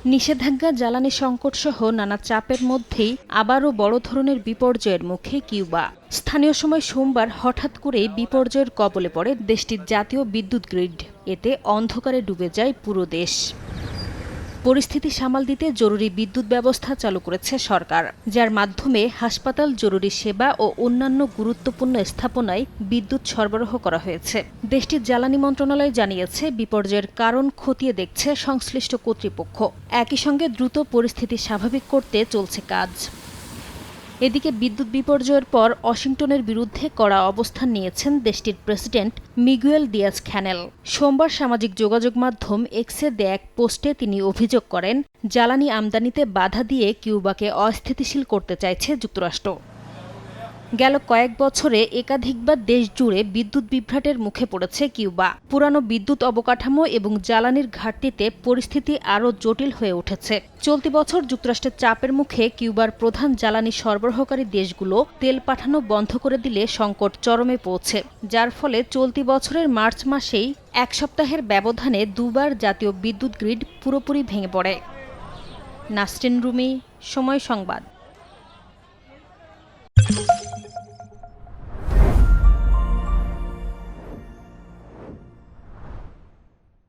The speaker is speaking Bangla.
নিষেধাজ্ঞা, জ্বালানি সংকটসহ নানা চাপের মধ্যেই আবারও বড় ধরনের বিপর্যয়ের মুখে কিউবা। স্থানীয় সময় সোমবার হঠাৎ করেই বিপর্যয়ের কবলে পড়ে দেশটির জাতীয় বিদ্যুৎ গ্রিড। এতে অন্ধকারে ডুবে যায় পুরো দেশ। পরিস্থিতি সামাল দিতে জরুরি বিদ্যুৎ ব্যবস্থা চালু করেছে সরকার, যার মাধ্যমে হাসপাতাল, জরুরি সেবা ও অন্যান্য গুরুত্বপূর্ণ স্থাপনায় বিদ্যুৎ সরবরাহ করা হয়েছে। দেশটির জ্বালানি মন্ত্রণালয় জানিয়েছে, বিপর্যয়ের কারণ খতিয়ে দেখছে সংশ্লিষ্ট কর্তৃপক্ষ। একই সঙ্গে দ্রুত পরিস্থিতি স্বাভাবিক করতে চলছে কাজ। এদিকে বিদ্যুৎ বিপর্যয়ের পর ওয়াশিংটনের বিরুদ্ধে কড়া অবস্থান নিয়েছেন দেশটির প্রেসিডেন্ট মিগুয়েল দিয়াজ-ক্যানেল। সোমবার সামাজিক যোগাযোগ মাধ্যম এক্সে দেয়া এক পোস্টে তিনি অভিযোগ করেন, জ্বালানি আমদানিতে বাধা দিয়ে কিউবাকে অস্থিতিশীল করতে চাইছে যুক্তরাষ্ট্র। গেল কয়েক বছরে একাধিকবার দেশ জুড়ে বিদ্যুৎ বিভ্রাটের মুখে পড়েছে কিউবা। পুরানো বিদ্যুৎ অবকাঠামো এবং জ্বালানির ঘাটতিতে পরিস্থিতি আরও জটিল হয়ে উঠেছে। চলতি বছর যুক্তরাষ্ট্রের চাপের মুখে কিউবার প্রধান জ্বালানি সরবরাহকারী দেশগুলো তেল পাঠানো বন্ধ করে দিলে সংকট চরমে পৌঁছে, যার ফলে চলতি বছরের মার্চ মাসেই এক সপ্তাহের ব্যবধানে দুবার জাতীয় বিদ্যুৎ গ্রিড পুরোপুরি ভেঙে পড়ে। নাসরিন রুমি, সময় সংবাদ।